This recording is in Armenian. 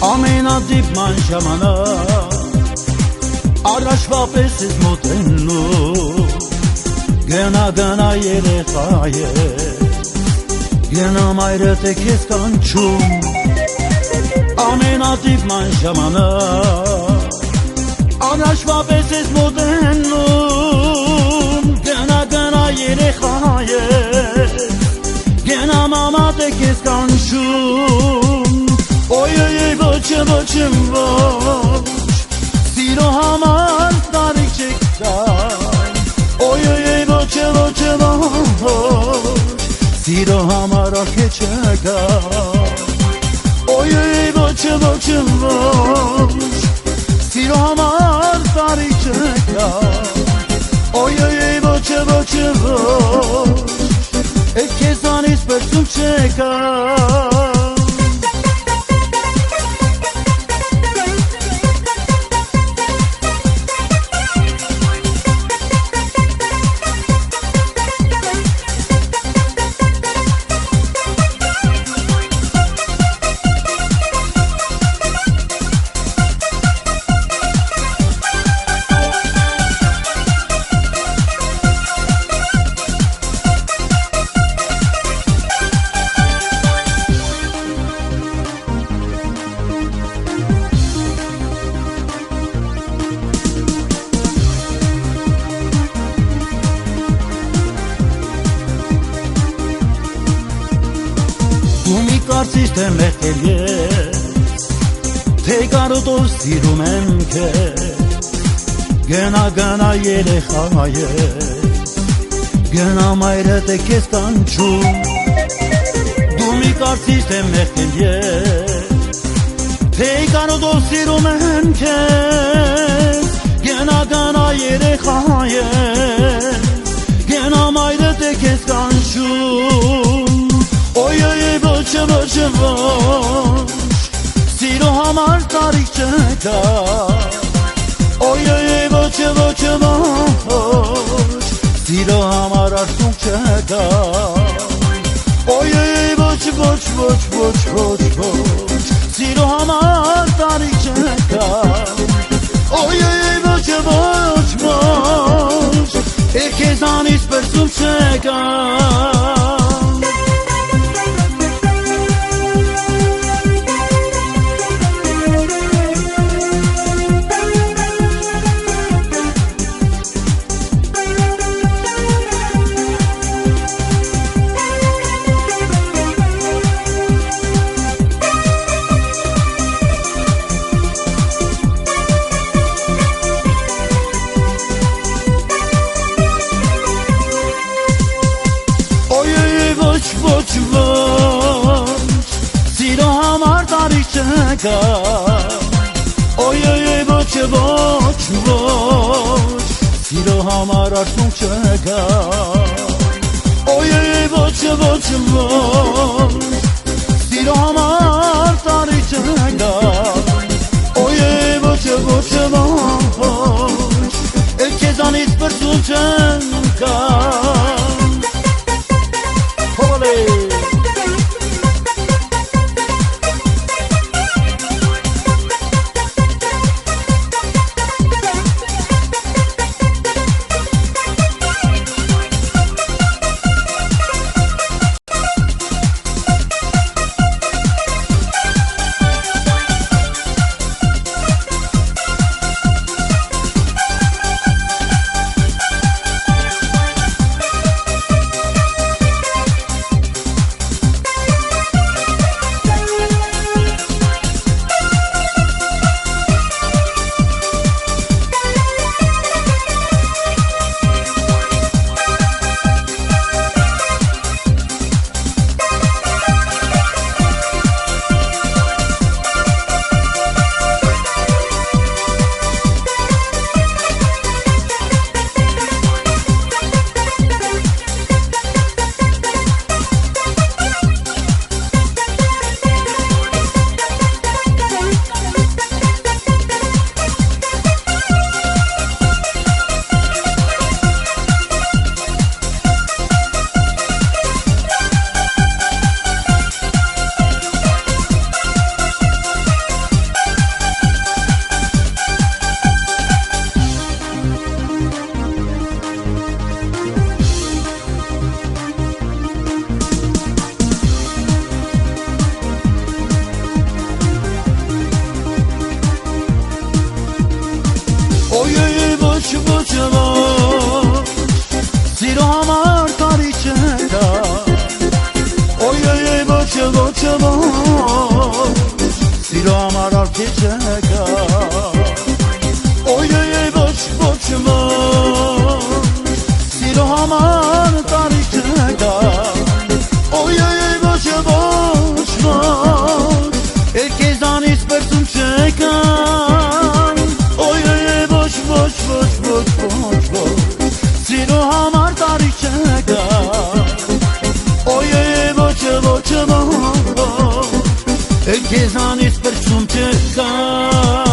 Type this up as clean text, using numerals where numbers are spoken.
ամենադիպման ժամանակ առաջվա պես ես մոտենու գնա երեխա ես գնա մայրդ է քեզ կանչում ամենադիպման ժամանակ առաջվա պես ես մոտենում գնա երեխա ես գնա մամադ է քեզ կանչում Oy boçum boç Siro hamar tarik çektar Oy boçum boç Siro hamar arke çekar Oy boçum boç Siro hamar tarik çekar Oy boçum boç Kezan ispertum çekar Կարծիր թե մեղքել ես Թե կարոտով սիրում եմ քեզ Գնա երեխա ես Գնա մայրդ է քեզ կանչում Դու մի կարծիր թե մեղքել ես Թե կարոտով սիրում եմ քեզ Գնա երեխա ես Գնա մայրդ է քեզ կանչում Oy boçum boç Siro hamar tarik çekar Oy boçum boç Siro hamar arsuk çekar Oy boçum boç Siro hamar tarik çekar Oy boçum boç Kezan ispersum çekar Boç Siro hamar tarik çekar Oy boç Siro hamar arsuk çekar Oy boç Siro hamar tarik çekar Oy boç Kezan ispertum çekar Սիրո համար արքե չկա Ոյ ոչ Սիրո համար տարի չկա Ոյ ոչ Էլ քեզանից պրծում չկա Ոյ ոչ Սիրո համար տարի չկա Ոյ ոչ Էլ քեզանից պրծում չկա